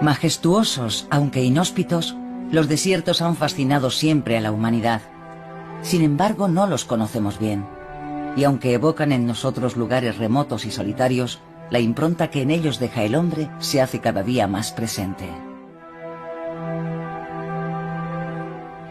Majestuosos, aunque inhóspitos, los desiertos han fascinado siempre a la humanidad. Sin embargo, no los conocemos bien. Y aunque evocan en nosotros lugares remotos y solitarios, la impronta que en ellos deja el hombre se hace cada día más presente.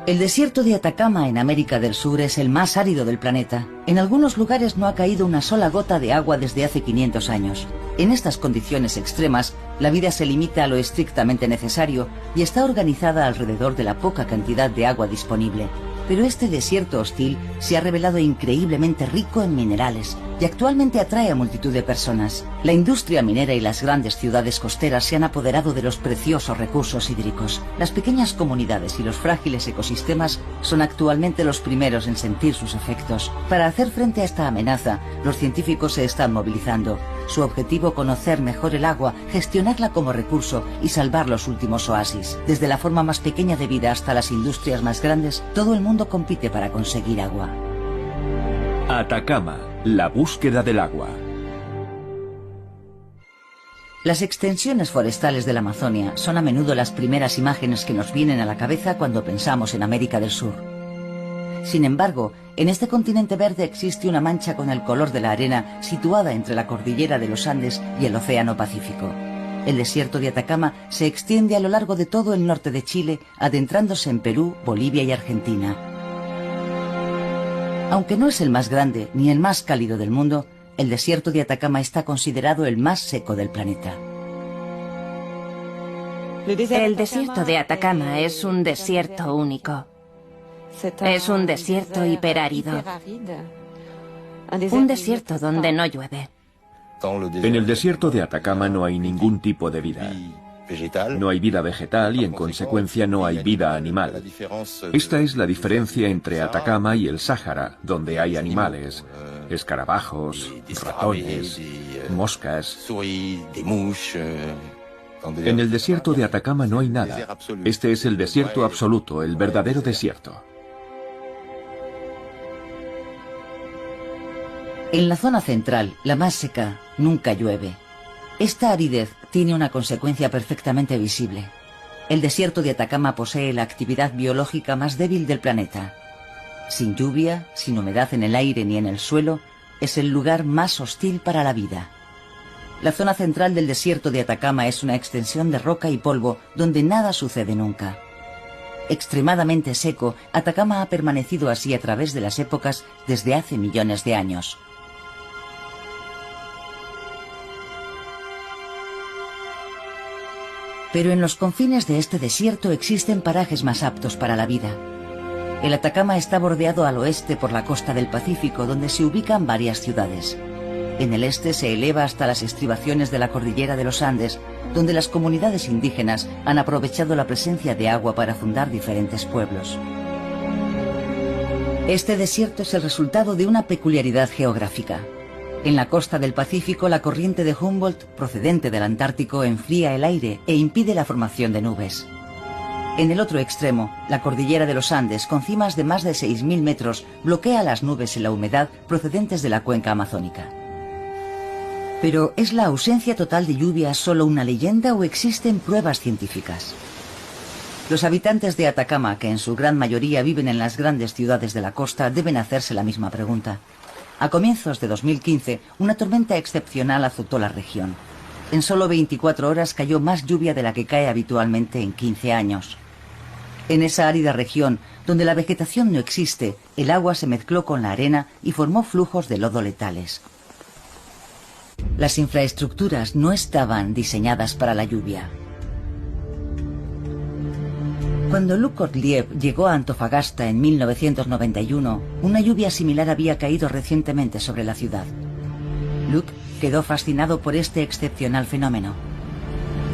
El desierto de Atacama en América del Sur es el más árido del planeta. En algunos lugares no ha caído una sola gota de agua desde hace 500 años. En estas condiciones extremas, la vida se limita a lo estrictamente necesario y está organizada alrededor de la poca cantidad de agua disponible. Pero este desierto hostil se ha revelado increíblemente rico en minerales y actualmente atrae a multitud de personas. La industria minera y las grandes ciudades costeras se han apoderado de los preciosos recursos hídricos. Las pequeñas comunidades y los frágiles ecosistemas son actualmente los primeros en sentir sus efectos. Para hacer frente a esta amenaza, los científicos se están movilizando. Su objetivo: conocer mejor el agua, gestionarla como recurso y salvar los últimos oasis. Desde la forma más pequeña de vida hasta las industrias más grandes, todo el mundo compite para conseguir agua. Atacama, la búsqueda del agua. Las extensiones forestales de la Amazonia son a menudo las primeras imágenes que nos vienen a la cabeza cuando pensamos en América del Sur. Sin embargo, en este continente verde existe una mancha con el color de la arena situada entre la cordillera de los Andes y el Océano Pacífico. El desierto de Atacama se extiende a lo largo de todo el norte de Chile, adentrándose en Perú, Bolivia y Argentina. Aunque no es el más grande ni el más cálido del mundo, el desierto de Atacama está considerado el más seco del planeta. El desierto de Atacama es un desierto único. Es un desierto hiperárido. Un desierto donde no llueve. En el desierto de Atacama no hay ningún tipo de vida. No hay vida vegetal y en consecuencia no hay vida animal. Esta es la diferencia entre Atacama y el Sáhara, donde hay animales, escarabajos, ratones, moscas. En el desierto de Atacama no hay nada. Este es el desierto absoluto, el verdadero desierto. En la zona central, la más seca, nunca llueve. Esta aridez tiene una consecuencia perfectamente visible. El desierto de Atacama posee la actividad biológica más débil del planeta. Sin lluvia, sin humedad en el aire ni en el suelo, es el lugar más hostil para la vida. La zona central del desierto de Atacama es una extensión de roca y polvo donde nada sucede nunca. Extremadamente seco, Atacama ha permanecido así a través de las épocas desde hace millones de años. Pero en los confines de este desierto existen parajes más aptos para la vida. El Atacama está bordeado al oeste por la costa del Pacífico, donde se ubican varias ciudades. En el este se eleva hasta las estribaciones de la cordillera de los Andes, donde las comunidades indígenas han aprovechado la presencia de agua para fundar diferentes pueblos. Este desierto es el resultado de una peculiaridad geográfica. En la costa del Pacífico, la corriente de Humboldt, procedente del Antártico, enfría el aire e impide la formación de nubes. En el otro extremo, la cordillera de los Andes, con cimas de más de 6.000 metros, bloquea las nubes y la humedad procedentes de la cuenca amazónica. Pero, ¿es la ausencia total de lluvia solo una leyenda o existen pruebas científicas? Los habitantes de Atacama, que en su gran mayoría viven en las grandes ciudades de la costa, deben hacerse la misma pregunta. A comienzos de 2015, una tormenta excepcional azotó la región. En solo 24 horas cayó más lluvia de la que cae habitualmente en 15 años. En esa árida región, donde la vegetación no existe, el agua se mezcló con la arena y formó flujos de lodo letales. Las infraestructuras no estaban diseñadas para la lluvia. Cuando Luc Orliev llegó a Antofagasta en 1991, una lluvia similar había caído recientemente sobre la ciudad. Luc quedó fascinado por este excepcional fenómeno.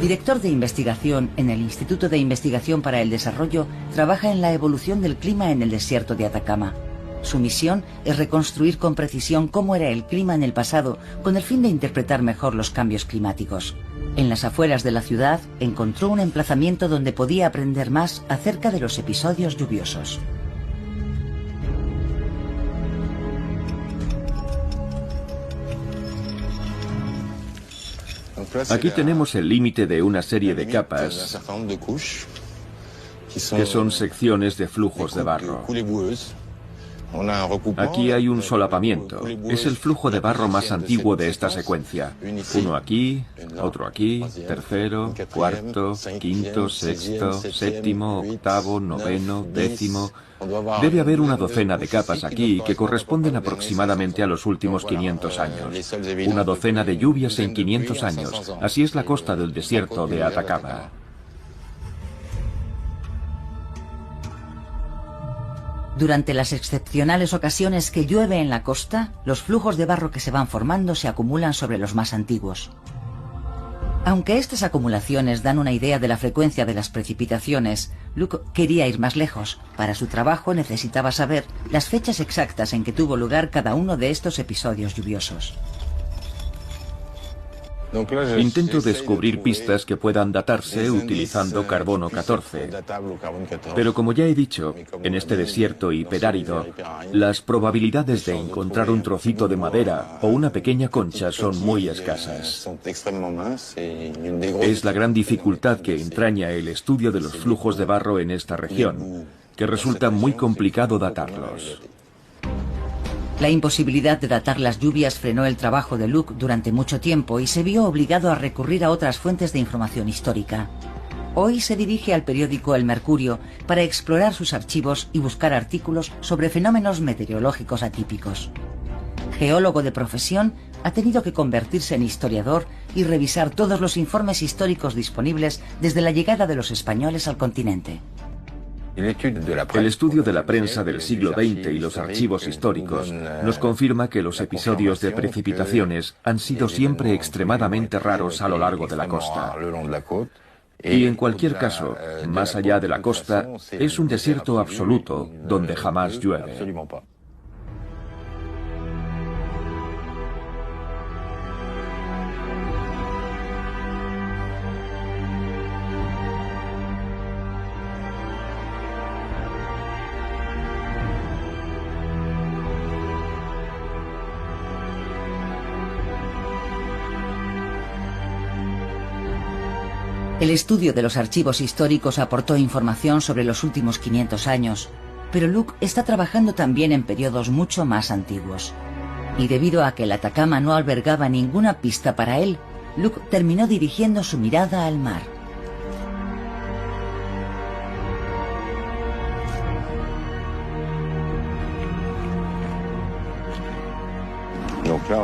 Director de investigación en el Instituto de Investigación para el Desarrollo, trabaja en la evolución del clima en el desierto de Atacama. Su misión es reconstruir con precisión cómo era el clima en el pasado, con el fin de interpretar mejor los cambios climáticos. En las afueras de la ciudad encontró un emplazamiento donde podía aprender más acerca de los episodios lluviosos. Aquí tenemos el límite de una serie de capas que son secciones de flujos de barro. Aquí hay un solapamiento. Es el flujo de barro más antiguo de esta secuencia. Uno aquí, otro aquí, tercero, cuarto, quinto, sexto, séptimo, octavo, noveno, décimo. Debe haber una docena de capas aquí que corresponden aproximadamente a los últimos 500 años. Una docena de lluvias en 500 años. Así es la costa del desierto de Atacama. Durante las excepcionales ocasiones que llueve en la costa, los flujos de barro que se van formando se acumulan sobre los más antiguos. Aunque estas acumulaciones dan una idea de la frecuencia de las precipitaciones, Luke quería ir más lejos. Para su trabajo necesitaba saber las fechas exactas en que tuvo lugar cada uno de estos episodios lluviosos. Intento descubrir pistas que puedan datarse utilizando carbono 14. Pero como ya he dicho, en este desierto hiperárido, las probabilidades de encontrar un trocito de madera o una pequeña concha son muy escasas. Es la gran dificultad que entraña el estudio de los flujos de barro en esta región, que resulta muy complicado datarlos. La imposibilidad de datar las lluvias frenó el trabajo de Luke durante mucho tiempo y se vio obligado a recurrir a otras fuentes de información histórica. Hoy se dirige al periódico El Mercurio para explorar sus archivos y buscar artículos sobre fenómenos meteorológicos atípicos. Geólogo de profesión, ha tenido que convertirse en historiador y revisar todos los informes históricos disponibles desde la llegada de los españoles al continente. El estudio de la prensa del siglo XX y los archivos históricos nos confirma que los episodios de precipitaciones han sido siempre extremadamente raros a lo largo de la costa. Y en cualquier caso, más allá de la costa, es un desierto absoluto donde jamás llueve. El estudio de los archivos históricos aportó información sobre los últimos 500 años, pero Luke está trabajando también en periodos mucho más antiguos. Y debido a que el Atacama no albergaba ninguna pista para él, Luke terminó dirigiendo su mirada al mar.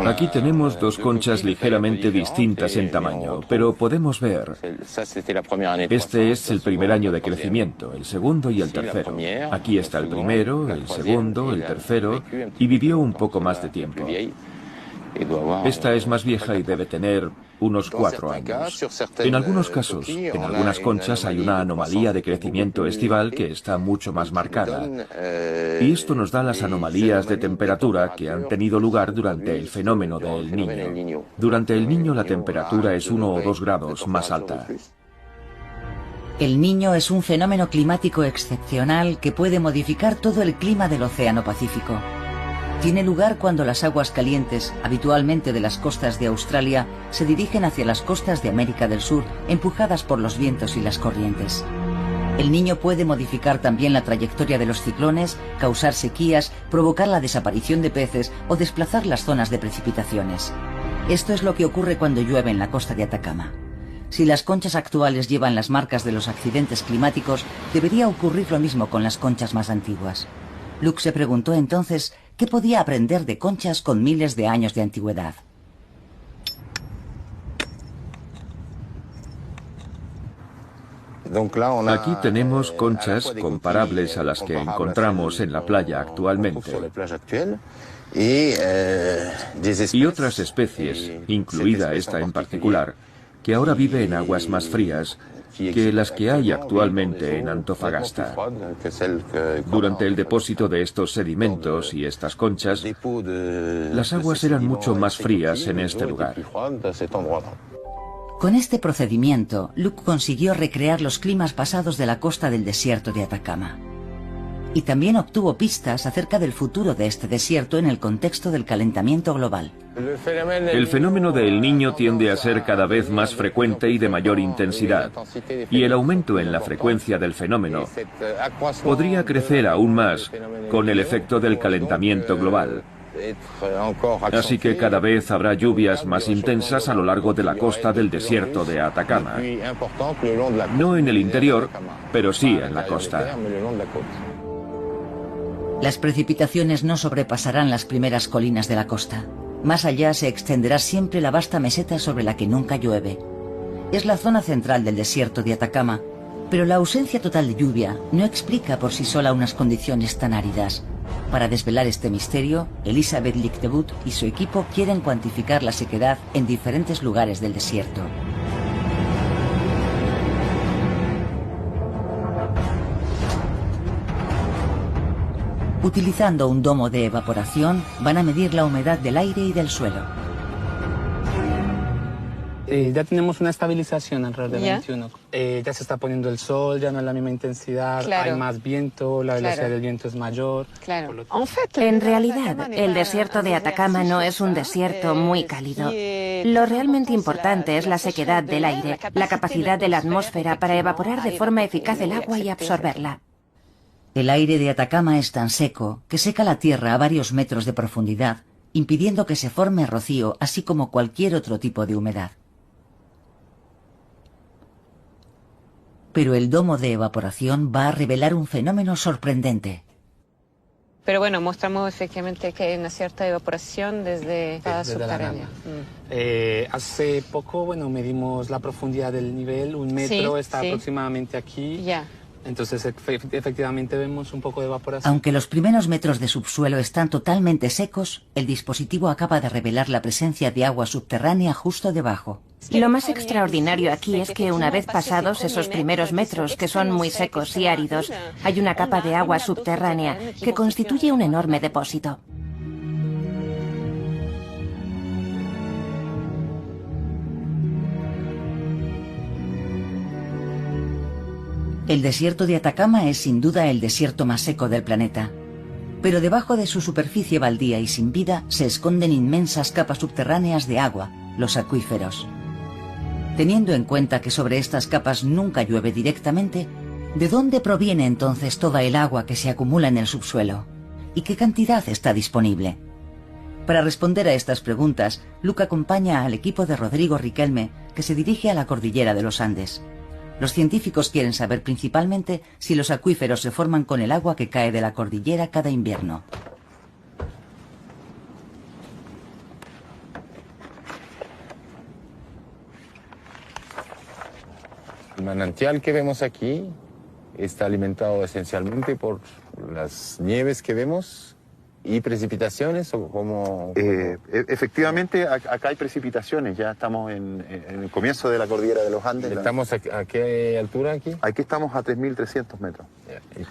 Aquí tenemos dos conchas ligeramente distintas en tamaño, pero podemos ver. Este es el primer año de crecimiento, el segundo y el tercero. Aquí está el primero, el segundo, el tercero, y vivió un poco más de tiempo. Esta es más vieja y debe tener unos 4 años. En algunos casos, en algunas conchas hay una anomalía de crecimiento estival que está mucho más marcada. Y esto nos da las anomalías de temperatura que han tenido lugar durante el fenómeno del Niño. Durante el Niño la temperatura es 1 o 2 grados más alta. El Niño es un fenómeno climático excepcional que puede modificar todo el clima del Océano Pacífico. Tiene lugar cuando las aguas calientes, habitualmente de las costas de Australia, se dirigen hacia las costas de América del Sur, empujadas por los vientos y las corrientes. El Niño puede modificar también la trayectoria de los ciclones, causar sequías, provocar la desaparición de peces o desplazar las zonas de precipitaciones. Esto es lo que ocurre cuando llueve en la costa de Atacama. Si las conchas actuales llevan las marcas de los accidentes climáticos, debería ocurrir lo mismo con las conchas más antiguas. Luke se preguntó entonces qué podía aprender de conchas con miles de años de antigüedad. Aquí tenemos conchas comparables a las que encontramos en la playa actualmente. Y otras especies, incluida esta en particular, que ahora vive en aguas más frías que las que hay actualmente en Antofagasta. Durante el depósito de estos sedimentos y estas conchas, las aguas eran mucho más frías en este lugar. Con este procedimiento, Luke consiguió recrear los climas pasados de la costa del desierto de Atacama. y también obtuvo pistas acerca del futuro de este desierto en el contexto del calentamiento global. El fenómeno del Niño tiende a ser cada vez más frecuente y de mayor intensidad, y el aumento en la frecuencia del fenómeno podría crecer aún más con el efecto del calentamiento global. Así que cada vez habrá lluvias más intensas a lo largo de la costa del desierto de Atacama. No en el interior, pero sí en la costa. Las precipitaciones no sobrepasarán las primeras colinas de la costa. Más allá se extenderá siempre la vasta meseta sobre la que nunca llueve. Es la zona central del desierto de Atacama, pero la ausencia total de lluvia no explica por sí sola unas condiciones tan áridas. Para desvelar este misterio, Elisabeth Lichtebut y su equipo quieren cuantificar la sequedad en diferentes lugares del desierto. Utilizando un domo de evaporación, van a medir la humedad del aire y del suelo. Ya tenemos una estabilización alrededor de 21. Ya se está poniendo el sol, ya no es la misma intensidad, hay más viento, la velocidad del viento es mayor. En realidad, el desierto de Atacama no es un desierto muy cálido. Lo realmente importante es la sequedad del aire, la capacidad de la atmósfera para evaporar de forma eficaz el agua y absorberla. El aire de Atacama es tan seco que seca la tierra a varios metros de profundidad, impidiendo que se forme rocío, así como cualquier otro tipo de humedad. Pero el domo de evaporación va a revelar un fenómeno sorprendente. Pero bueno, mostramos efectivamente que hay una cierta evaporación desde la subterránea. Hace poco, medimos la profundidad del nivel, 1 metro, está aproximadamente aquí. Ya. Entonces, efectivamente vemos un poco de evaporación. Aunque los primeros metros de subsuelo están totalmente secos, el dispositivo acaba de revelar la presencia de agua subterránea justo debajo. Lo más extraordinario aquí es que una vez pasados esos primeros metros, que son muy secos y áridos, hay una capa de agua subterránea que constituye un enorme depósito. El desierto de Atacama es sin duda el desierto más seco del planeta. Pero debajo de su superficie baldía y sin vida se esconden inmensas capas subterráneas de agua, los acuíferos. Teniendo en cuenta que sobre estas capas nunca llueve directamente, ¿de dónde proviene entonces toda el agua que se acumula en el subsuelo? ¿Y qué cantidad está disponible? Para responder a estas preguntas, Luca acompaña al equipo de Rodrigo Riquelme, que se dirige a la cordillera de los Andes. Los científicos quieren saber principalmente si los acuíferos se forman con el agua que cae de la cordillera cada invierno. El manantial que vemos aquí está alimentado esencialmente por las nieves que vemos y precipitaciones, o como... Efectivamente, acá hay precipitaciones, ya estamos en el comienzo de la cordillera de los Andes. ¿Estamos a qué altura aquí? Aquí estamos a 3.300 metros.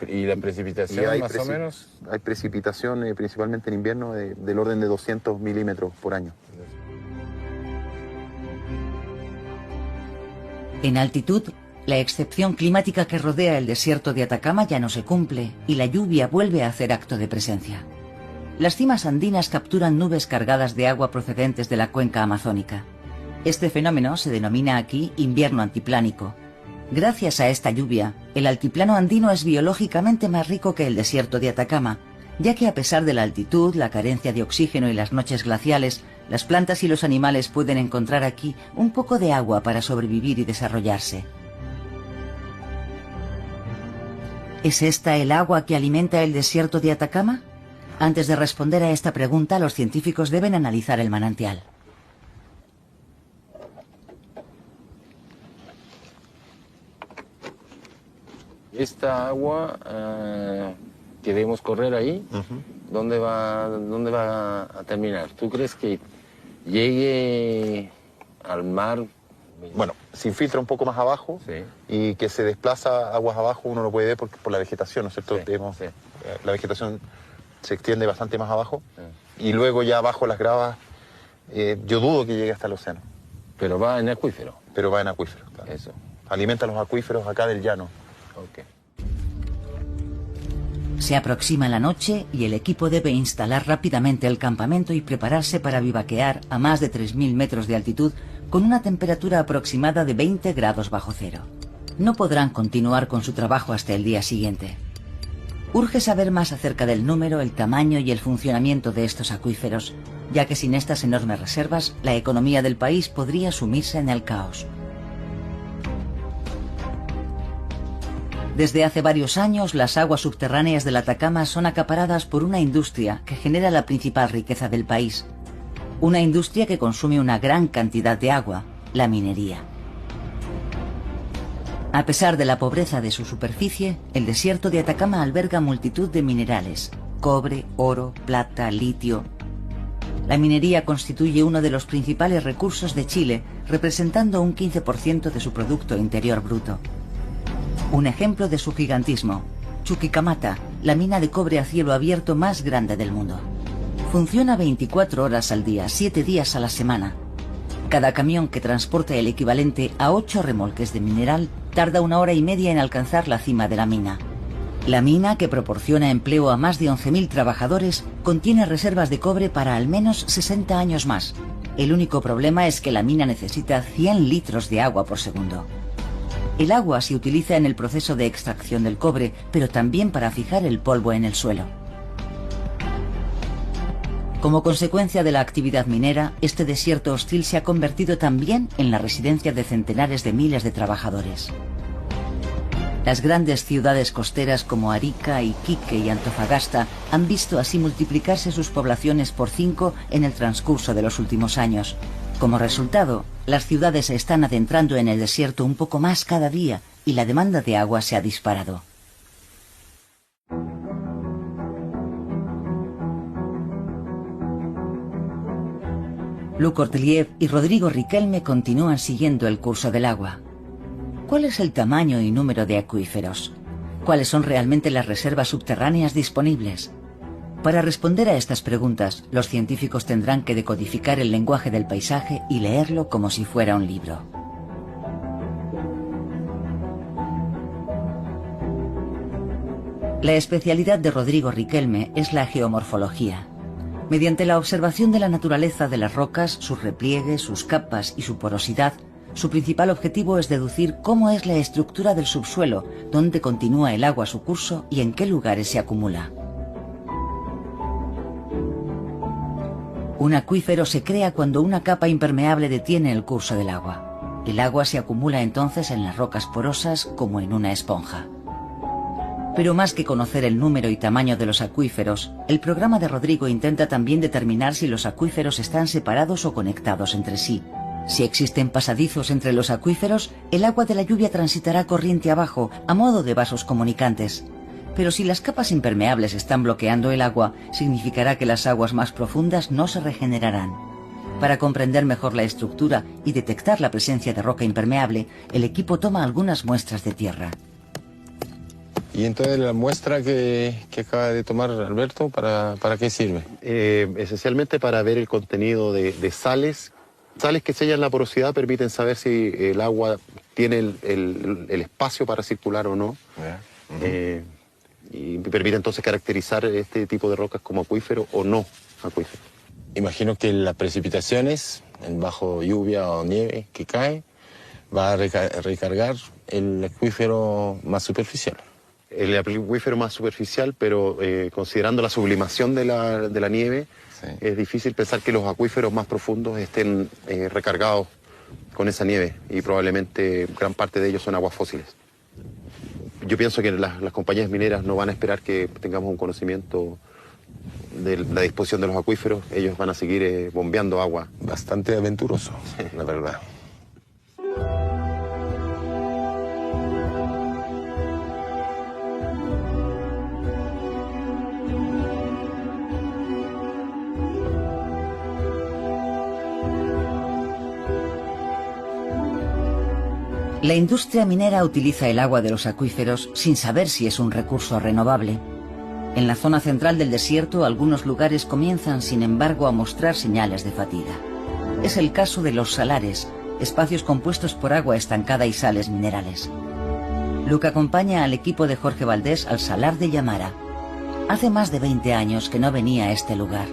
¿Y la precipitación más o menos? Hay precipitación principalmente en invierno del orden de 200 milímetros por año. En altitud, la excepción climática que rodea el desierto de Atacama ya no se cumple y la lluvia vuelve a hacer acto de presencia. Las cimas andinas capturan nubes cargadas de agua procedentes de la cuenca amazónica. Este fenómeno se denomina aquí invierno antiplánico. Gracias a esta lluvia, el altiplano andino es biológicamente más rico que el desierto de Atacama, ya que a pesar de la altitud, la carencia de oxígeno y las noches glaciales, las plantas y los animales pueden encontrar aquí un poco de agua para sobrevivir y desarrollarse. ¿Es esta el agua que alimenta el desierto de Atacama? Antes de responder a esta pregunta, los científicos deben analizar el manantial. Esta agua que vemos correr ahí, ¿dónde va a terminar? ¿Tú crees que llegue al mar? Bueno, se infiltra un poco más abajo, sí, y que se desplaza aguas abajo, uno lo puede ver por la vegetación, ¿no es cierto? Sí. La vegetación se extiende bastante más abajo, y luego ya abajo las gravas, yo dudo que llegue hasta el océano. Pero va en acuífero. Pero va en acuífero, claro. Eso. Alimenta los acuíferos acá del llano. Okay. Se aproxima la noche y el equipo debe instalar rápidamente el campamento y prepararse para bivaquear a más de 3.000 metros de altitud con una temperatura aproximada de 20 grados bajo cero. No podrán continuar con su trabajo hasta el día siguiente. Urge saber más acerca del número, el tamaño y el funcionamiento de estos acuíferos, ya que sin estas enormes reservas, la economía del país podría sumirse en el caos. Desde hace varios años, las aguas subterráneas del Atacama son acaparadas por una industria que genera la principal riqueza del país. Una industria que consume una gran cantidad de agua, la minería. A pesar de la pobreza de su superficie, el desierto de Atacama alberga multitud de minerales: cobre, oro, plata, litio. La minería constituye uno de los principales recursos de Chile, representando un 15% de su Producto Interior Bruto. Un ejemplo de su gigantismo: Chuquicamata, la mina de cobre a cielo abierto más grande del mundo. Funciona 24 horas al día, 7 días a la semana. Cada camión que transporta el equivalente a 8 remolques de mineral tarda 1 hora y media en alcanzar la cima de la mina. La mina, que proporciona empleo a más de 11.000 trabajadores, contiene reservas de cobre para al menos 60 años más. El único problema es que la mina necesita 100 litros de agua por segundo. El agua se utiliza en el proceso de extracción del cobre, pero también para fijar el polvo en el suelo. Como consecuencia de la actividad minera, este desierto hostil se ha convertido también en la residencia de centenares de miles de trabajadores. Las grandes ciudades costeras como Arica, Iquique y Antofagasta han visto así multiplicarse sus poblaciones por 5 en el transcurso de los últimos años. Como resultado, las ciudades se están adentrando en el desierto un poco más cada día y la demanda de agua se ha disparado. Luc Orteliev y Rodrigo Riquelme continúan siguiendo el curso del agua. ¿Cuál es el tamaño y número de acuíferos? ¿Cuáles son realmente las reservas subterráneas disponibles? Para responder a estas preguntas, los científicos tendrán que decodificar el lenguaje del paisaje y leerlo como si fuera un libro. La especialidad de Rodrigo Riquelme es la geomorfología. Mediante la observación de la naturaleza de las rocas, sus repliegues, sus capas y su porosidad, su principal objetivo es deducir cómo es la estructura del subsuelo, dónde continúa el agua su curso y en qué lugares se acumula. Un acuífero se crea cuando una capa impermeable detiene el curso del agua. El agua se acumula entonces en las rocas porosas como en una esponja. Pero más que conocer el número y tamaño de los acuíferos, el programa de Rodrigo intenta también determinar si los acuíferos están separados o conectados entre sí. Si existen pasadizos entre los acuíferos, el agua de la lluvia transitará corriente abajo, a modo de vasos comunicantes. Pero si las capas impermeables están bloqueando el agua, significará que las aguas más profundas no se regenerarán. Para comprender mejor la estructura y detectar la presencia de roca impermeable, el equipo toma algunas muestras de tierra. Y entonces la muestra que acaba de tomar Alberto, ¿para qué sirve? Esencialmente para ver el contenido de sales. Sales que sellan la porosidad permiten saber si el agua tiene el espacio para circular o no. Y permite entonces caracterizar este tipo de rocas como acuífero o no acuífero. Imagino que las precipitaciones, bajo lluvia o nieve que cae, va a recargar el acuífero más superficial. El acuífero más superficial, pero considerando la sublimación de la nieve, sí, es difícil pensar que los acuíferos más profundos estén recargados con esa nieve, y probablemente gran parte de ellos son aguas fósiles. Yo pienso que las compañías mineras no van a esperar que tengamos un conocimiento de la disposición de los acuíferos. Ellos van a seguir bombeando agua. Bastante aventuroso, la verdad. La industria minera utiliza el agua de los acuíferos sin saber si es un recurso renovable. En la zona central del desierto, algunos lugares comienzan, sin embargo, a mostrar señales de fatiga. Es el caso de los salares, espacios compuestos por agua estancada y sales minerales. Luc acompaña al equipo de Jorge Valdés al salar de Yamara, Hace más de 20 años que no venía a este lugar.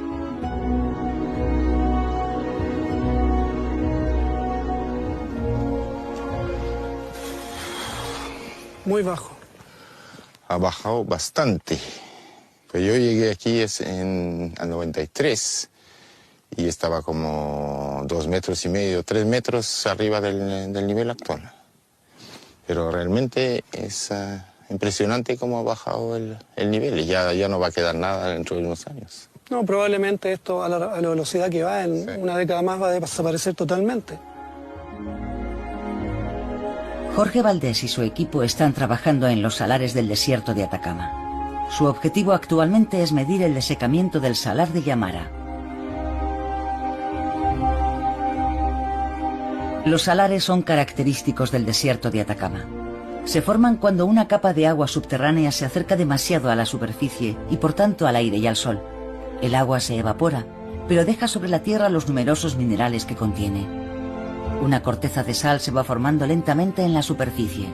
Muy bajo. Ha bajado bastante. Pues yo llegué aquí al 93 y estaba como 2,5 metros, 3 metros arriba del nivel actual. Pero realmente es impresionante cómo ha bajado el nivel y ya no va a quedar nada dentro de unos años. No, probablemente esto a la velocidad que va, en una década más va a desaparecer totalmente. Jorge Valdés y su equipo están trabajando en los salares del desierto de Atacama. Su objetivo actualmente es medir el desecamiento del salar de Yamara. Los salares son característicos del desierto de Atacama. Se forman cuando una capa de agua subterránea se acerca demasiado a la superficie y por tanto al aire y al sol. El agua se evapora, pero deja sobre la tierra los numerosos minerales que contiene. Una corteza de sal se va formando lentamente en la superficie.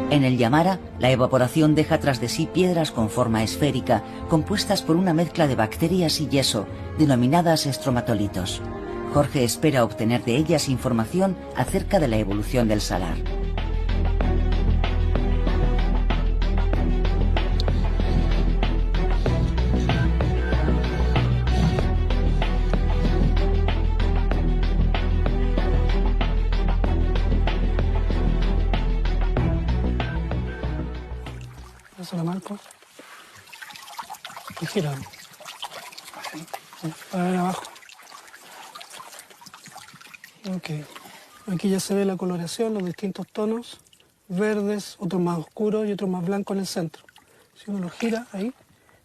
En el Yamara, la evaporación deja tras de sí piedras con forma esférica, compuestas por una mezcla de bacterias y yeso, denominadas estromatolitos. Jorge espera obtener de ellas información acerca de la evolución del salar. Eso la marco. Y gira. Para ver abajo. Ok. Aquí ya se ve la coloración, los distintos tonos. Verdes, otros más oscuros y otros más blancos en el centro. Si uno lo gira ahí,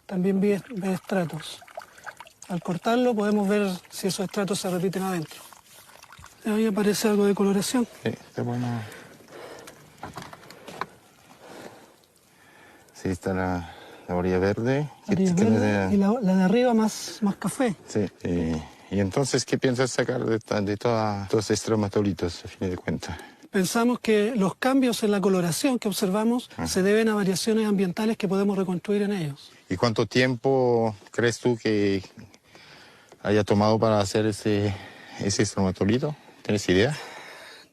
también ve estratos. Al cortarlo podemos ver si esos estratos se repiten adentro. Ahí aparece algo de coloración. Sí, está bueno. Sí, está la orilla verde. Y la de arriba más café. Sí. Y entonces, ¿qué piensas sacar de todos estos estromatolitos, a fin de cuentas? Pensamos que los cambios en la coloración que observamos se deben a variaciones ambientales que podemos reconstruir en ellos. ¿Y cuánto tiempo crees tú que haya tomado para hacer ese estromatolito? ¿Tienes idea?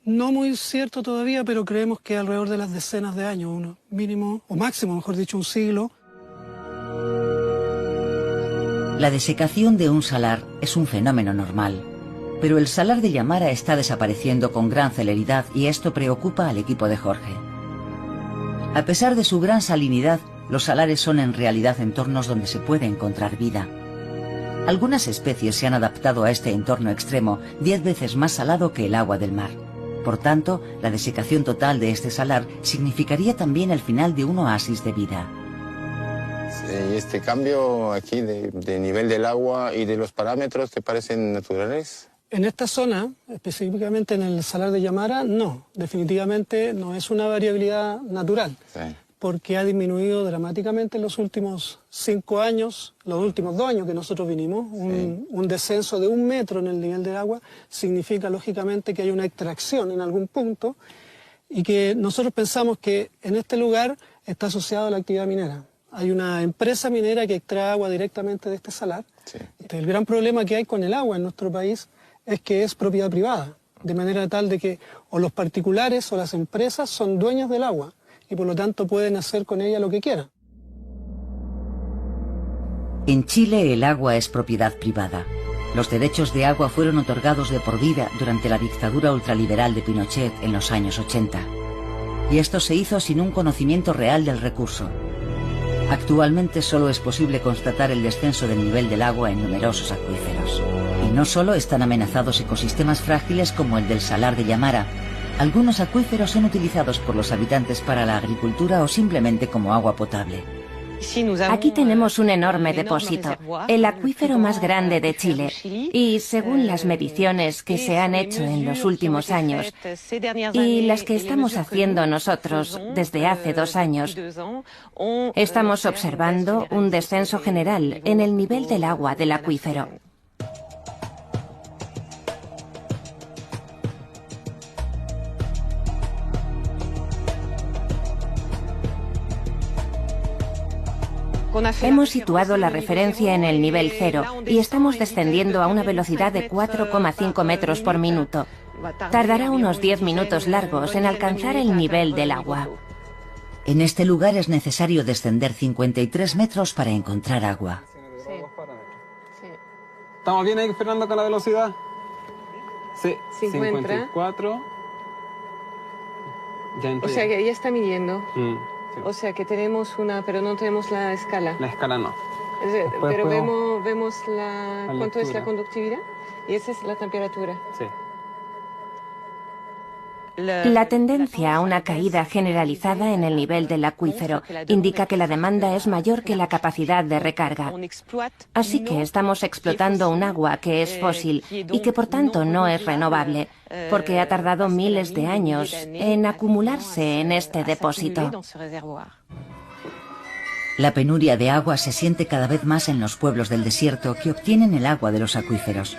No muy cierto todavía, pero creemos que alrededor de las decenas de años, uno mínimo, o máximo, mejor dicho, un siglo. La desecación de un salar es un fenómeno normal, pero el salar de Yamara está desapareciendo con gran celeridad y esto preocupa al equipo de Jorge. A pesar de su gran salinidad, los salares son en realidad entornos donde se puede encontrar vida. Algunas especies se han adaptado a este entorno extremo, 10 veces más salado que el agua del mar. Por tanto, la desecación total de este salar significaría también el final de un oasis de vida. ¿Y este cambio aquí de nivel del agua y de los parámetros te parecen naturales? En esta zona, específicamente en el salar de Yamara, no. Definitivamente no es una variabilidad natural. Sí. Porque ha disminuido dramáticamente en los últimos 5 años, los últimos 2 años que nosotros vinimos. Un descenso de 1 metro en el nivel del agua significa lógicamente que hay una extracción en algún punto y que nosotros pensamos que en este lugar está asociado a la actividad minera. Hay una empresa minera que extrae agua directamente de este salar. Sí. El gran problema que hay con el agua en nuestro país es que es propiedad privada, de manera tal de que o los particulares o las empresas son dueños del agua y por lo tanto pueden hacer con ella lo que quieran. En Chile el agua es propiedad privada. Los derechos de agua fueron otorgados de por vida durante la dictadura ultraliberal de Pinochet en los años 80. Y esto se hizo sin un conocimiento real del recurso. Actualmente solo es posible constatar el descenso del nivel del agua en numerosos acuíferos. Y no solo están amenazados ecosistemas frágiles como el del salar de Yamara. Algunos acuíferos son utilizados por los habitantes para la agricultura o simplemente como agua potable. Aquí tenemos un enorme depósito, el acuífero más grande de Chile, y según las mediciones que se han hecho en los últimos años y las que estamos haciendo nosotros desde hace 2 años, estamos observando un descenso general en el nivel del agua del acuífero. Hemos situado la referencia en el nivel 0 y estamos descendiendo a una velocidad de 4,5 metros por minuto. Tardará unos 10 minutos largos en alcanzar el nivel del agua. En este lugar es necesario descender 53 metros para encontrar agua. ¿Estamos bien ahí, Fernando, con la velocidad? Sí, 54. O sea que ya está midiendo. Sí. O sea que tenemos una, pero no tenemos la escala. La escala no. Pero vemos cuánto es la conductividad y esa es la temperatura. Sí. La tendencia a una caída generalizada en el nivel del acuífero indica que la demanda es mayor que la capacidad de recarga. Así que estamos explotando un agua que es fósil y que por tanto no es renovable, porque ha tardado miles de años en acumularse en este depósito. La penuria de agua se siente cada vez más en los pueblos del desierto que obtienen el agua de los acuíferos.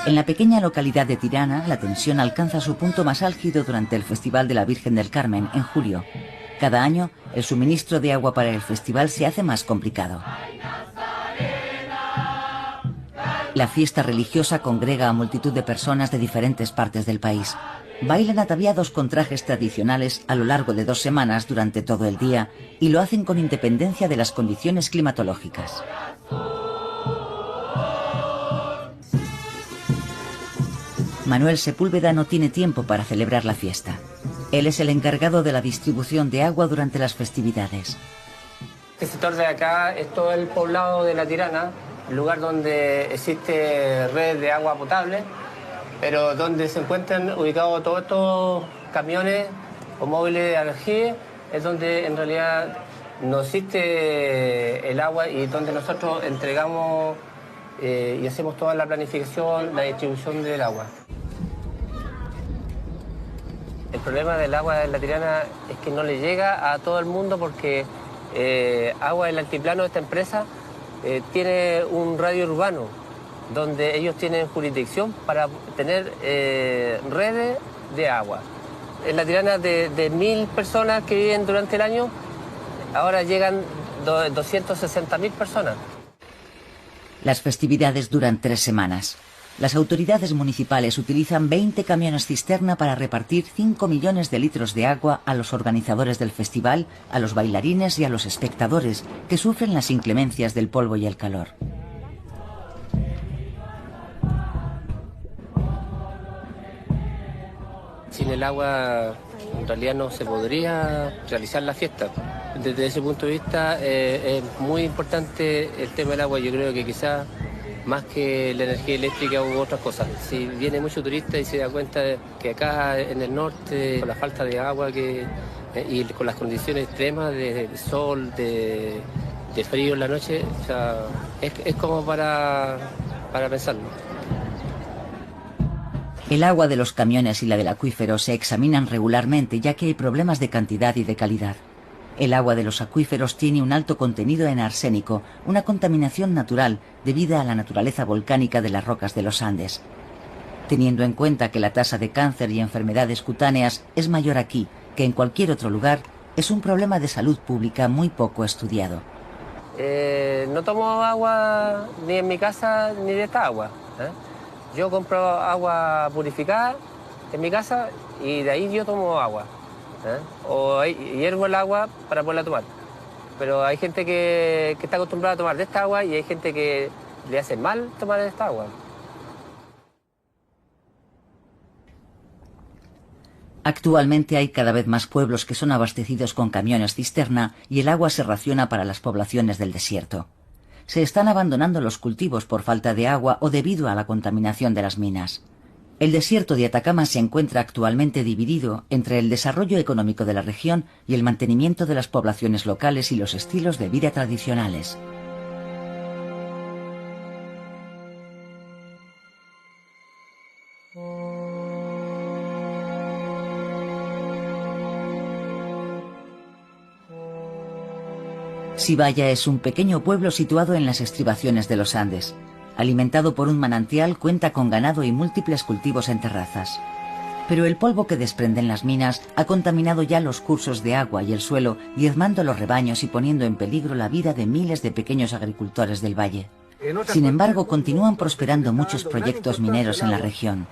En la pequeña localidad de Tirana, la tensión alcanza su punto más álgido durante el Festival de la Virgen del Carmen, en julio. Cada año, el suministro de agua para el festival se hace más complicado. La fiesta religiosa congrega a multitud de personas de diferentes partes del país. Bailan ataviados con trajes tradicionales a lo largo de 2 semanas durante todo el día y lo hacen con independencia de las condiciones climatológicas. Manuel Sepúlveda no tiene tiempo para celebrar la fiesta. Él es el encargado de la distribución de agua durante las festividades. Este sector de acá es todo el poblado de La Tirana, el lugar donde existe red de agua potable, pero donde se encuentran ubicados todos estos camiones o móviles de energía, es donde en realidad no existe el agua y donde nosotros entregamos y hacemos toda la planificación, la distribución del agua. El problema del agua en La Tirana es que no le llega a todo el mundo porque Agua del Altiplano, esta empresa, tiene un radio urbano donde ellos tienen jurisdicción para tener redes de agua. En La Tirana de 1.000 personas que viven durante el año, ahora llegan 260.000 personas. Las festividades duran 3 semanas. Las autoridades municipales utilizan 20 camiones cisterna para repartir 5 millones de litros de agua a los organizadores del festival, a los bailarines y a los espectadores que sufren las inclemencias del polvo y el calor. Sin el agua en realidad no se podría realizar la fiesta. Desde ese punto de vista es muy importante el tema del agua. Yo creo que quizás más que la energía eléctrica u otras cosas. Si viene mucho turista y se da cuenta que acá en el norte, con la falta de agua y con las condiciones extremas de sol, de frío en la noche, o sea, es como para pensarlo. El agua de los camiones y la del acuífero se examinan regularmente ya que hay problemas de cantidad y de calidad. El agua de los acuíferos tiene un alto contenido en arsénico, una contaminación natural debida a la naturaleza volcánica de las rocas de los Andes. Teniendo en cuenta que la tasa de cáncer y enfermedades cutáneas es mayor aquí que en cualquier otro lugar, es un problema de salud pública muy poco estudiado. No tomo agua ni en mi casa ni de esta agua. Yo compro agua purificada en mi casa y de ahí yo tomo agua. O hiervo el agua para poderla tomar. Pero hay gente que está acostumbrada a tomar de esta agua y hay gente que le hace mal tomar de esta agua. Actualmente hay cada vez más pueblos que son abastecidos con camiones cisterna y el agua se raciona para las poblaciones del desierto. Se están abandonando los cultivos por falta de agua o debido a la contaminación de las minas. El desierto de Atacama se encuentra actualmente dividido entre el desarrollo económico de la región y el mantenimiento de las poblaciones locales y los estilos de vida tradicionales. Sibaya es un pequeño pueblo situado en las estribaciones de los Andes. Alimentado por un manantial, cuenta con ganado y múltiples cultivos en terrazas. Pero el polvo que desprenden las minas ha contaminado ya los cursos de agua y el suelo, diezmando los rebaños y poniendo en peligro la vida de miles de pequeños agricultores del valle. Sin embargo, continúan prosperando muchos proyectos mineros en la región.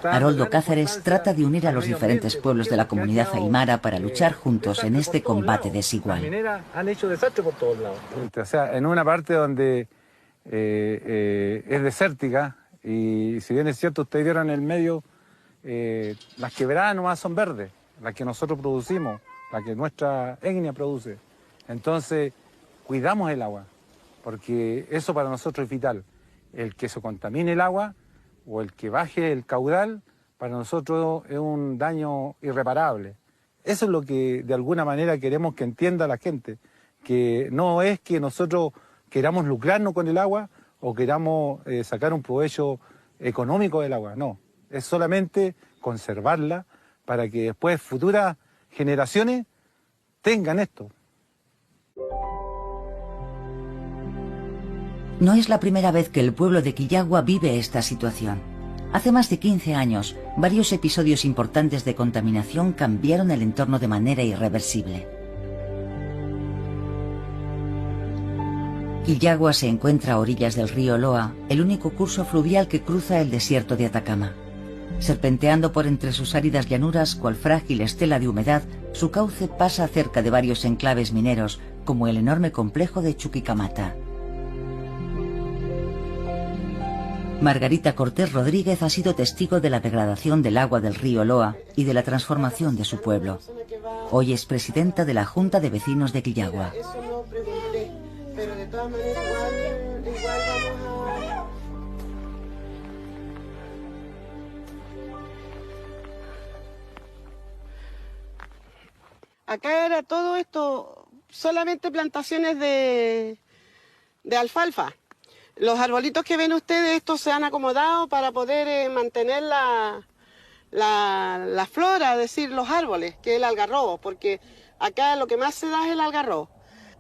Haroldo Cáceres trata de unir a los diferentes pueblos de la comunidad aymara para luchar juntos en este combate desigual. Las mineras han hecho desastre por todos lados. O sea, en una parte donde es desértica, y si bien es cierto, ustedes vieron en el medio, las quebradas nomás son verdes, las que nosotros producimos, las que nuestra etnia produce. Entonces, cuidamos el agua, porque eso para nosotros es vital. El que se contamine el agua o el que baje el caudal, para nosotros es un daño irreparable. Eso es lo que de alguna manera queremos que entienda la gente, que no es que nosotros queramos lucrarnos con el agua o queramos sacar un provecho económico del agua, no. Es solamente conservarla para que después futuras generaciones tengan esto. No es la primera vez que el pueblo de Quillagua vive esta situación. Hace más de 15 años, varios episodios importantes de contaminación cambiaron el entorno de manera irreversible. Quillagua se encuentra a orillas del río Loa, el único curso fluvial que cruza el desierto de Atacama. Serpenteando por entre sus áridas llanuras, cual frágil estela de humedad, su cauce pasa cerca de varios enclaves mineros, como el enorme complejo de Chuquicamata. Margarita Cortés Rodríguez ha sido testigo de la degradación del agua del río Loa y de la transformación de su pueblo. Hoy es presidenta de la Junta de Vecinos de Quillagua. Pero de todas maneras igual vamos a... Acá era todo esto, solamente plantaciones de alfalfa. Los arbolitos que ven ustedes, estos se han acomodado para poder mantener la flora, es decir, los árboles, que es el algarrobo, porque acá lo que más se da es el algarrobo.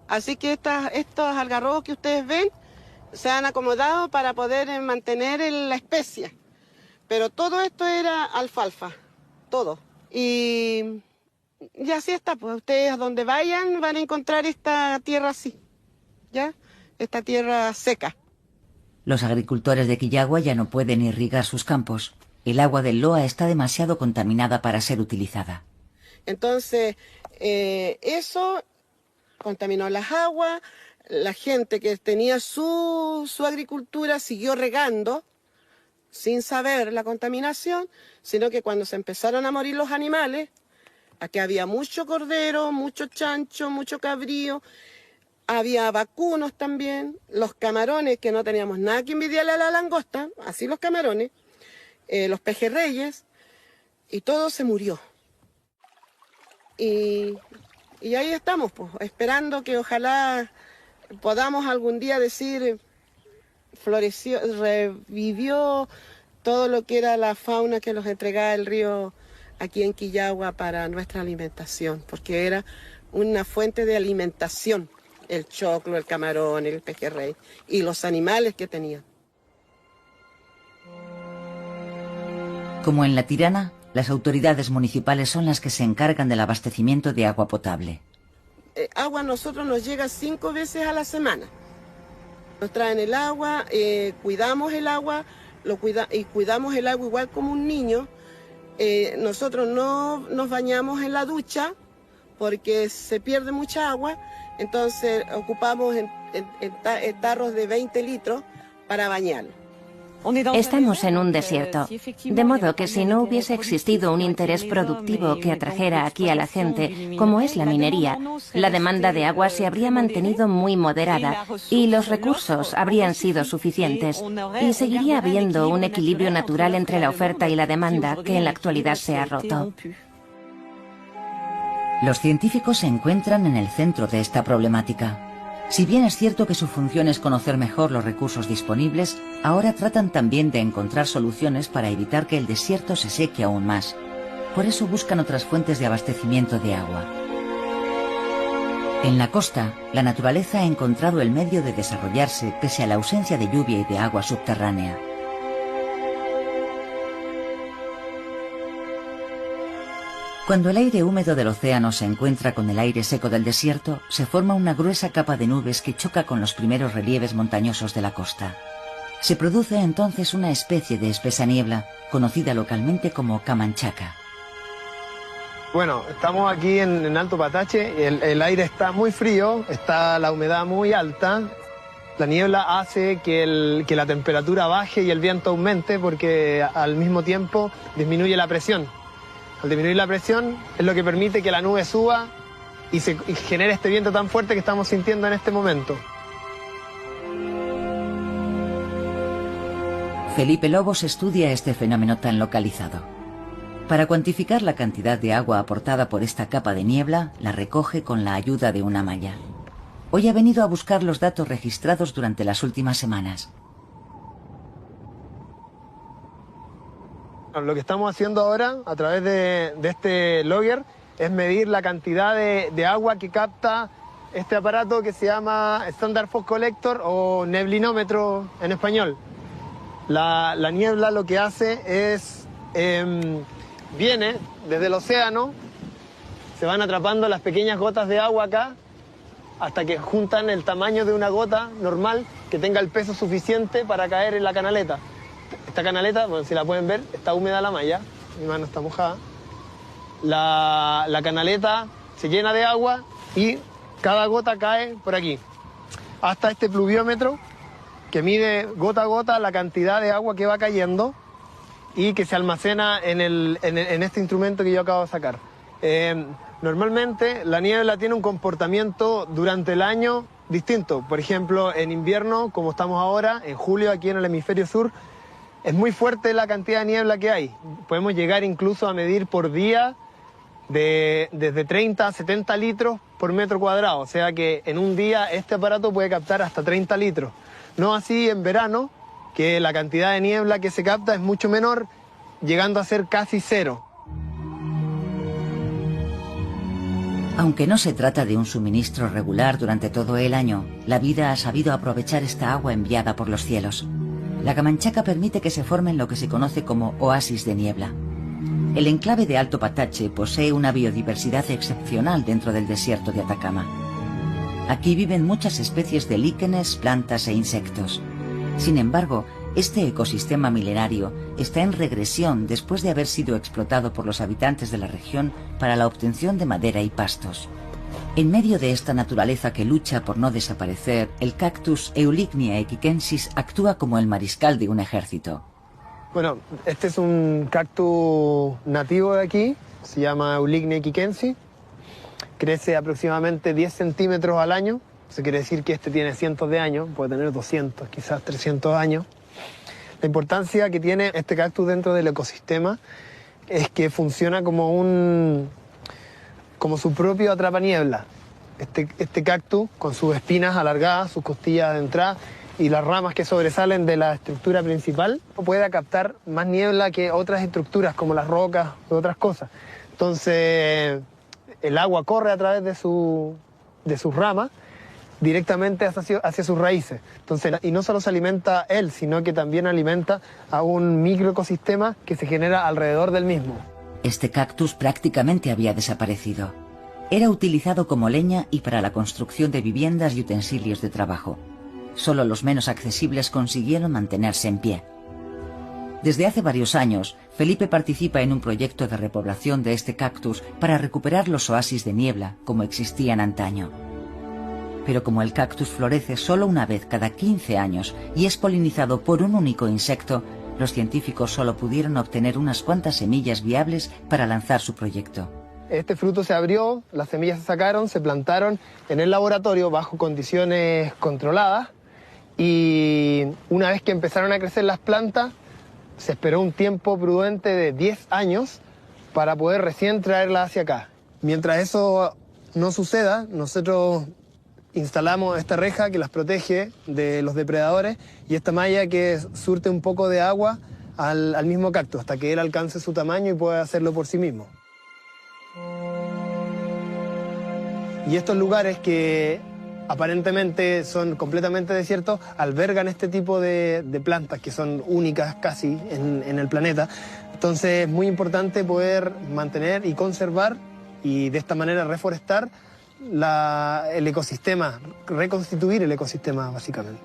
Así que estos algarrobos que ustedes ven se han acomodado para poder mantener la especie. Pero todo esto era alfalfa, todo. Y así está, pues ustedes a donde vayan van a encontrar esta tierra así, ¿ya? Esta tierra seca. Los agricultores de Quillagua ya no pueden irrigar sus campos. El agua del Loa está demasiado contaminada para ser utilizada. Entonces, eso contaminó las aguas, la gente que tenía su agricultura siguió regando sin saber la contaminación, sino que cuando se empezaron a morir los animales, aquí había mucho cordero, mucho chancho, mucho cabrío, había vacunos también, los camarones, que no teníamos nada que envidiarle a la langosta, así los camarones, los pejerreyes, y todo se murió. Y ahí estamos, pues, esperando que ojalá podamos algún día decir, floreció, revivió todo lo que era la fauna que nos entregaba el río aquí en Quillagua para nuestra alimentación, porque era una fuente de alimentación, el choclo, el camarón, el pejerrey y los animales que tenían. Como en La Tirana, las autoridades municipales son las que se encargan del abastecimiento de agua potable. Agua a nosotros nos llega 5 veces a la semana. Nos traen el agua, cuidamos el agua, cuidamos el agua igual como un niño. Nosotros no nos bañamos en la ducha porque se pierde mucha agua, entonces ocupamos en tarros de 20 litros para bañarlo. Estamos en un desierto, de modo que si no hubiese existido un interés productivo que atrajera aquí a la gente, como es la minería, la demanda de agua se habría mantenido muy moderada y los recursos habrían sido suficientes, y seguiría habiendo un equilibrio natural entre la oferta y la demanda que en la actualidad se ha roto. Los científicos se encuentran en el centro de esta problemática. Si bien es cierto que su función es conocer mejor los recursos disponibles, ahora tratan también de encontrar soluciones para evitar que el desierto se seque aún más. Por eso buscan otras fuentes de abastecimiento de agua. En la costa, la naturaleza ha encontrado el medio de desarrollarse pese a la ausencia de lluvia y de agua subterránea. Cuando el aire húmedo del océano se encuentra con el aire seco del desierto, se forma una gruesa capa de nubes que choca con los primeros relieves montañosos de la costa. Se produce entonces una especie de espesa niebla, conocida localmente como camanchaca. Bueno, estamos aquí en Alto Patache, el aire está muy frío, está la humedad muy alta. La niebla hace que la temperatura baje y el viento aumente porque al mismo tiempo disminuye la presión. Al disminuir la presión es lo que permite que la nube suba y genere este viento tan fuerte que estamos sintiendo en este momento. Felipe Lobos estudia este fenómeno tan localizado. Para cuantificar la cantidad de agua aportada por esta capa de niebla, la recoge con la ayuda de una malla. Hoy ha venido a buscar los datos registrados durante las últimas semanas. Lo que estamos haciendo ahora a través de este logger es medir la cantidad de agua que capta este aparato que se llama Standard Fog Collector o neblinómetro en español. La niebla lo que hace es, viene desde el océano, se van atrapando las pequeñas gotas de agua acá, hasta que juntan el tamaño de una gota normal que tenga el peso suficiente para caer en la canaleta. Esta canaleta, bueno, si la pueden ver, está húmeda la malla, mi mano está mojada. La canaleta se llena de agua y cada gota cae por aquí, hasta este pluviómetro que mide gota a gota la cantidad de agua que va cayendo y que se almacena en este instrumento que yo acabo de sacar. Normalmente la niebla tiene un comportamiento durante el año distinto. Por ejemplo, en invierno, como estamos ahora, en julio aquí en el hemisferio sur, es muy fuerte la cantidad de niebla que hay. Podemos llegar incluso a medir por día desde 30 a 70 litros por metro cuadrado. O sea que en un día este aparato puede captar hasta 30 litros. No así en verano, que la cantidad de niebla que se capta es mucho menor, llegando a ser casi cero. Aunque no se trata de un suministro regular durante todo el año, la vida ha sabido aprovechar esta agua enviada por los cielos. La Camanchaca permite que se formen lo que se conoce como oasis de niebla. El enclave de Alto Patache posee una biodiversidad excepcional dentro del desierto de Atacama. Aquí viven muchas especies de líquenes, plantas e insectos. Sin embargo, este ecosistema milenario está en regresión después de haber sido explotado por los habitantes de la región para la obtención de madera y pastos. En medio de esta naturaleza que lucha por no desaparecer, el cactus Eulignia equikensis actúa como el mariscal de un ejército. Bueno, este es un cactus nativo de aquí, se llama Eulignia equikensis. Crece aproximadamente 10 centímetros al año. Eso quiere decir que este tiene cientos de años, puede tener 200, quizás 300 años. La importancia que tiene este cactus dentro del ecosistema es que funciona como su propio atrapaniebla. Este cactus, con sus espinas alargadas, sus costillas adentradas y las ramas que sobresalen de la estructura principal, puede captar más niebla que otras estructuras como las rocas u otras cosas. Entonces, el agua corre a través de sus ramas directamente hacia sus raíces. Entonces, y no solo se alimenta él, sino que también alimenta a un microecosistema que se genera alrededor del mismo. Este cactus prácticamente había desaparecido. Era utilizado como leña y para la construcción de viviendas y utensilios de trabajo. Solo los menos accesibles consiguieron mantenerse en pie. Desde hace varios años, Felipe participa en un proyecto de repoblación de este cactus para recuperar los oasis de niebla como existían antaño. Pero como el cactus florece solo una vez cada 15 años y es polinizado por un único insecto, los científicos solo pudieron obtener unas cuantas semillas viables para lanzar su proyecto. Este fruto se abrió, las semillas se sacaron, se plantaron en el laboratorio bajo condiciones controladas y una vez que empezaron a crecer las plantas, se esperó un tiempo prudente de 10 años para poder recién traerlas hacia acá. Mientras eso no suceda, nosotros instalamos esta reja que las protege de los depredadores y esta malla que surte un poco de agua al mismo cactus hasta que él alcance su tamaño y pueda hacerlo por sí mismo. Y estos lugares que aparentemente son completamente desiertos, albergan este tipo de plantas que son únicas casi en el planeta. Entonces es muy importante poder mantener y conservar y de esta manera reforestar el ecosistema, reconstituir el ecosistema básicamente.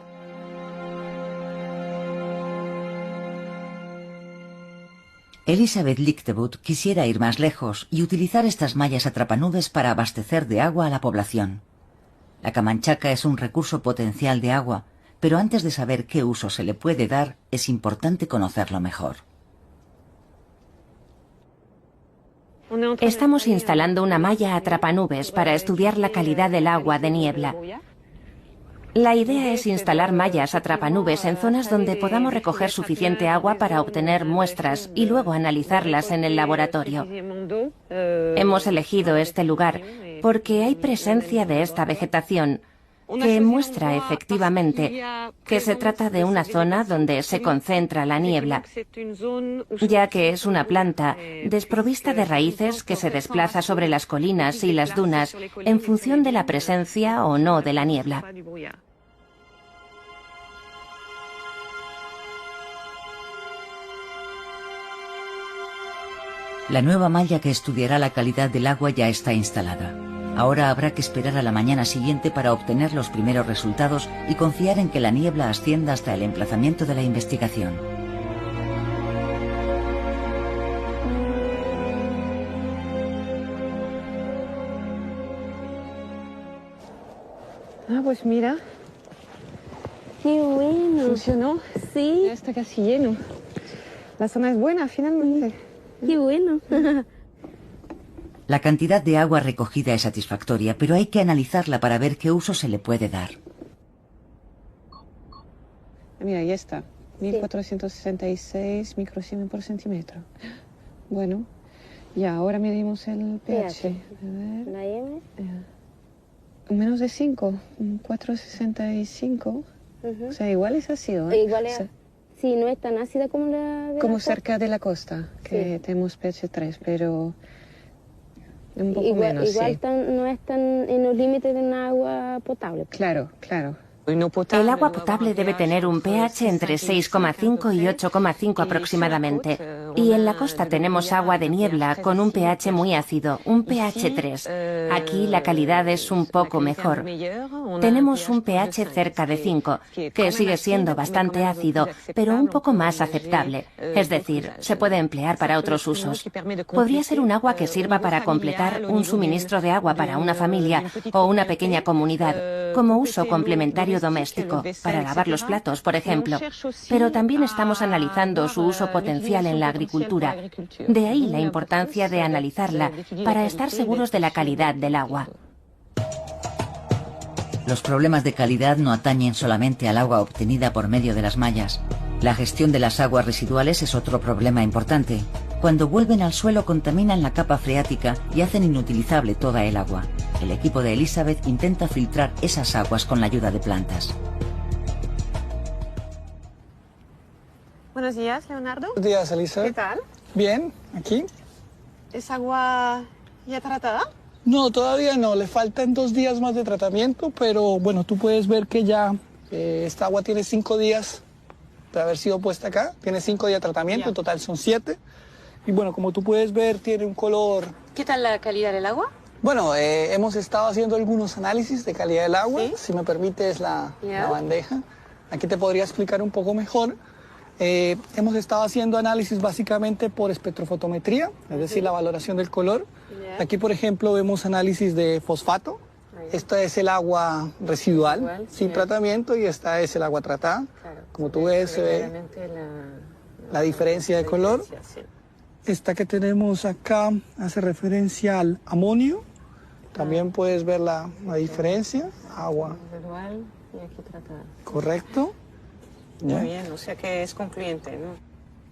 Elizabeth Lichtenwood quisiera ir más lejos y utilizar estas mallas atrapanubes para abastecer de agua a la población. La Camanchaca es un recurso potencial de agua, pero antes de saber qué uso se le puede dar, es importante conocerlo mejor. Estamos instalando una malla atrapanubes para estudiar la calidad del agua de niebla. La idea es instalar mallas atrapanubes en zonas donde podamos recoger suficiente agua para obtener muestras y luego analizarlas en el laboratorio. Hemos elegido este lugar porque hay presencia de esta vegetación que muestra efectivamente que se trata de una zona donde se concentra la niebla, ya que es una planta desprovista de raíces que se desplaza sobre las colinas y las dunas en función de la presencia o no de la niebla. La nueva malla que estudiará la calidad del agua ya está instalada. Ahora habrá que esperar a la mañana siguiente para obtener los primeros resultados y confiar en que la niebla ascienda hasta el emplazamiento de la investigación. Ah, pues mira. ¡Qué bueno! Funcionó. Sí. Ya está casi lleno. La zona es buena, finalmente. ¡Qué bueno! La cantidad de agua recogida es satisfactoria, pero hay que analizarla para ver qué uso se le puede dar. Mira, ya está. 1466 microsiemens por centímetro. Bueno, ya, ahora medimos el pH. A ver. ¿La M? Menos de 5, 4,65. O sea, igual es ácido. Igual es. Sí, no es tan ácida como la de como la cerca de la costa, que tenemos pH 3, pero un poco menos, igual no es tan en los límites de un agua potable. Claro, claro. El agua potable debe tener un pH entre 6,5 y 8,5 aproximadamente. Y en la costa tenemos agua de niebla con un pH muy ácido, un pH 3. Aquí la calidad es un poco mejor. Tenemos un pH cerca de 5, que sigue siendo bastante ácido, pero un poco más aceptable. Es decir, se puede emplear para otros usos. Podría ser un agua que sirva para completar un suministro de agua para una familia o una pequeña comunidad, como uso complementario doméstico, para lavar los platos, por ejemplo. Pero también estamos analizando su uso potencial en la agricultura. De ahí la importancia de analizarla para estar seguros de la calidad del agua. Los problemas de calidad no atañen solamente al agua obtenida por medio de las mallas. La gestión de las aguas residuales es otro problema importante. Cuando vuelven al suelo contaminan la capa freática y hacen inutilizable toda el agua. El equipo de Elizabeth intenta filtrar esas aguas con la ayuda de plantas. Buenos días, Leonardo. Buenos días, Elizabeth. ¿Qué tal? Bien, aquí. ¿Es agua ya tratada? No, todavía no. Le faltan 2 días más de tratamiento, pero bueno, tú puedes ver que ya esta agua tiene 5 días de haber sido puesta acá. Tiene 5 días de tratamiento, en total son 7. Y bueno, como tú puedes ver, tiene un color... ¿Qué tal la calidad del agua? Bueno, hemos estado haciendo algunos análisis de calidad del agua. ¿Sí? Si me permites la bandeja. Aquí te podría explicar un poco mejor. Hemos estado haciendo análisis básicamente por espectrofotometría, es decir, la valoración del color. Aquí, por ejemplo, vemos análisis de fosfato. Esta es el agua residual, sin tratamiento, y esta es el agua tratada. Claro, como tú ves, se ve la diferencia de color. Esta que tenemos acá hace referencia al amonio. También puedes ver la diferencia. Agua residual y aquí tratada. Correcto. Muy bien, o sea que es concluyente, ¿no?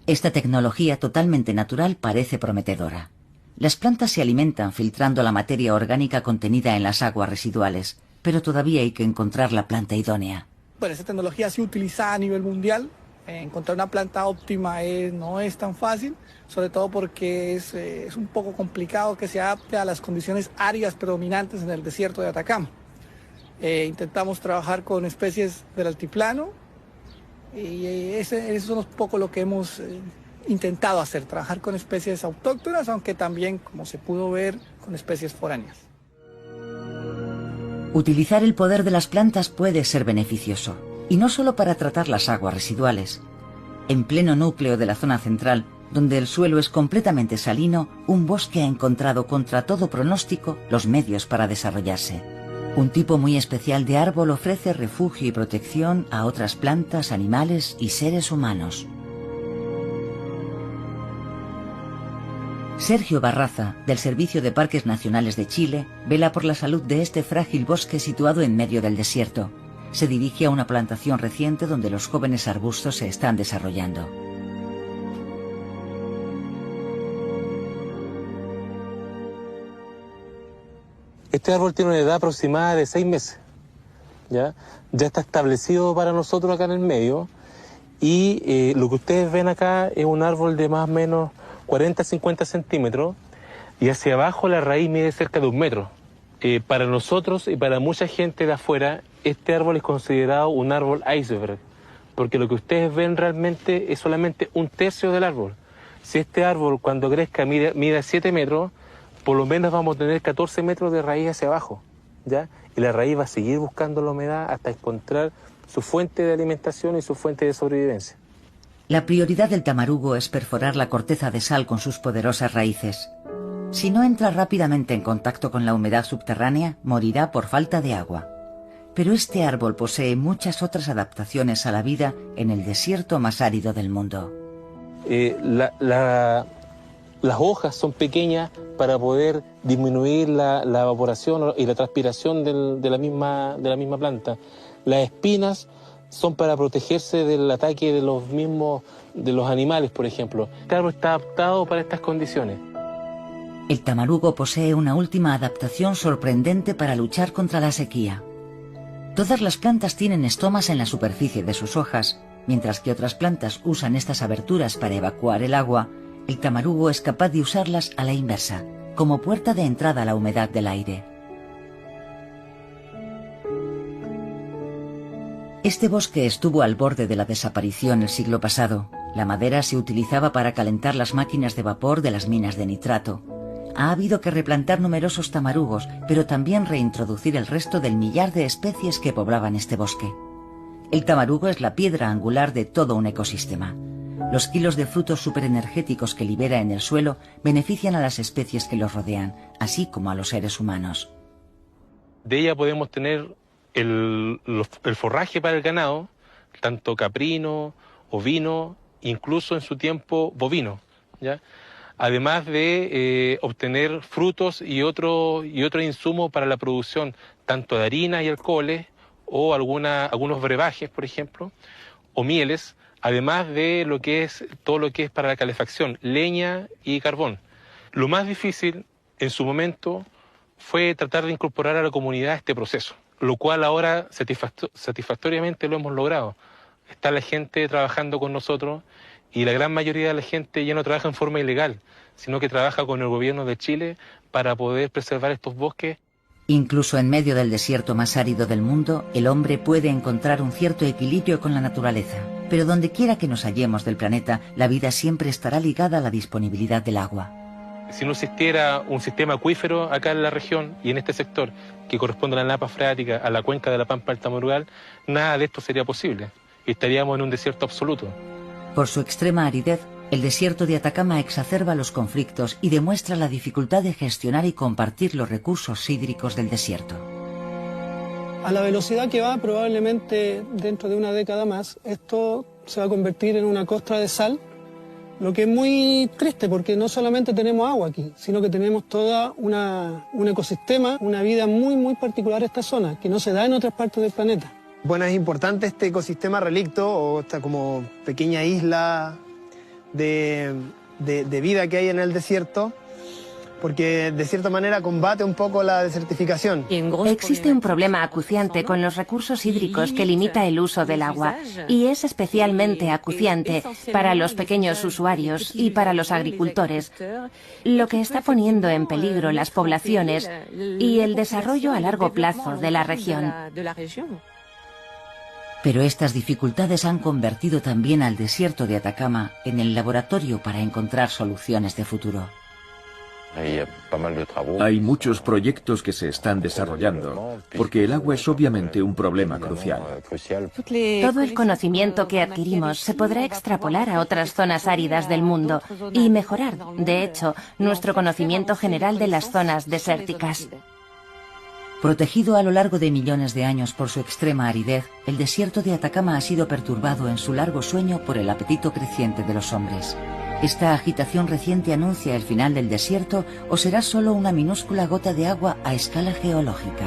Esta tecnología totalmente natural parece prometedora. Las plantas se alimentan filtrando la materia orgánica contenida en las aguas residuales, pero todavía hay que encontrar la planta idónea. Bueno, esta tecnología ha sido utilizada a nivel mundial. Encontrar una planta óptima no es tan fácil, sobre todo porque es un poco complicado que se adapte a las condiciones áridas predominantes en el desierto de Atacama. Intentamos trabajar con especies del altiplano y eso es un poco lo que hemos intentado hacer, trabajar con especies autóctonas, aunque también, como se pudo ver, con especies foráneas. Utilizar el poder de las plantas puede ser beneficioso, y no solo para tratar las aguas residuales. En pleno núcleo de la zona central, donde el suelo es completamente salino, un bosque ha encontrado contra todo pronóstico los medios para desarrollarse. Un tipo muy especial de árbol ofrece refugio y protección a otras plantas, animales y seres humanos. Sergio Barraza, del Servicio de Parques Nacionales de Chile, vela por la salud de este frágil bosque situado en medio del desierto. Se dirige a una plantación reciente donde los jóvenes arbustos se están desarrollando. Este árbol tiene una edad aproximada de 6 meses. Ya está establecido para nosotros acá en el medio. Y lo que ustedes ven acá es un árbol de más o menos 40-50 centímetros. Y hacia abajo la raíz mide cerca de 1 metro. Para nosotros y para mucha gente de afuera, este árbol es considerado un árbol iceberg. Porque lo que ustedes ven realmente es solamente 1/3 del árbol. Si este árbol cuando crezca mide 7 metros, por lo menos vamos a tener 14 metros de raíz hacia abajo, ¿ya? Y la raíz va a seguir buscando la humedad hasta encontrar su fuente de alimentación y su fuente de sobrevivencia. La prioridad del tamarugo es perforar la corteza de sal con sus poderosas raíces. Si no entra rápidamente en contacto con la humedad subterránea, morirá por falta de agua. Pero este árbol posee muchas otras adaptaciones a la vida en el desierto más árido del mundo. Las hojas son pequeñas para poder disminuir la evaporación y la transpiración de la misma planta. Las espinas son para protegerse del ataque de los animales, por ejemplo. Este árbol está adaptado para estas condiciones. El tamarugo posee una última adaptación sorprendente para luchar contra la sequía. Todas las plantas tienen estomas en la superficie de sus hojas, mientras que otras plantas usan estas aberturas para evacuar el agua. El tamarugo es capaz de usarlas a la inversa, como puerta de entrada a la humedad del aire. Este bosque estuvo al borde de la desaparición el siglo pasado. La madera se utilizaba para calentar las máquinas de vapor de las minas de nitrato. Ha habido que replantar numerosos tamarugos, pero también reintroducir el resto del millar de especies que poblaban este bosque. El tamarugo es la piedra angular de todo un ecosistema. Los kilos de frutos superenergéticos que libera en el suelo benefician a las especies que los rodean, así como a los seres humanos. De ella podemos tener el forraje para el ganado, tanto caprino, ovino, incluso en su tiempo bovino, ¿ya? Además de obtener frutos y otro insumo para la producción, tanto de harina y alcoholes, o algunos brebajes, por ejemplo, o mieles, además de todo lo que es para la calefacción, leña y carbón. Lo más difícil en su momento fue tratar de incorporar a la comunidad a este proceso, lo cual ahora satisfactoriamente lo hemos logrado. Está la gente trabajando con nosotros y la gran mayoría de la gente ya no trabaja en forma ilegal, sino que trabaja con el gobierno de Chile para poder preservar estos bosques. Incluso en medio del desierto más árido del mundo, el hombre puede encontrar un cierto equilibrio con la naturaleza. Pero donde quiera que nos hallemos del planeta, la vida siempre estará ligada a la disponibilidad del agua. Si no existiera un sistema acuífero acá en la región y en este sector, que corresponde a la napa freática, a la cuenca de la Pampa del Tamarugal, nada de esto sería posible. Estaríamos en un desierto absoluto. Por su extrema aridez, el desierto de Atacama exacerba los conflictos y demuestra la dificultad de gestionar y compartir los recursos hídricos del desierto. A la velocidad que va, probablemente dentro de una década más, esto se va a convertir en una costra de sal, lo que es muy triste porque no solamente tenemos agua aquí, sino que tenemos todo un ecosistema, una vida muy particular en esta zona, que no se da en otras partes del planeta. Bueno, es importante este ecosistema relicto, o esta como pequeña isla de vida que hay en el desierto, porque de cierta manera combate un poco la desertificación. Existe un problema acuciante con los recursos hídricos que limita el uso del agua, y es especialmente acuciante para los pequeños usuarios y para los agricultores, lo que está poniendo en peligro las poblaciones y el desarrollo a largo plazo de la región. Pero estas dificultades han convertido también al desierto de Atacama en el laboratorio para encontrar soluciones de futuro. Hay muchos proyectos que se están desarrollando, porque el agua es obviamente un problema crucial. Todo el conocimiento que adquirimos se podrá extrapolar a otras zonas áridas del mundo y mejorar, de hecho, nuestro conocimiento general de las zonas desérticas. Protegido a lo largo de millones de años por su extrema aridez, el desierto de Atacama ha sido perturbado en su largo sueño por el apetito creciente de los hombres. ¿Esta agitación reciente anuncia el final del desierto o será solo una minúscula gota de agua a escala geológica?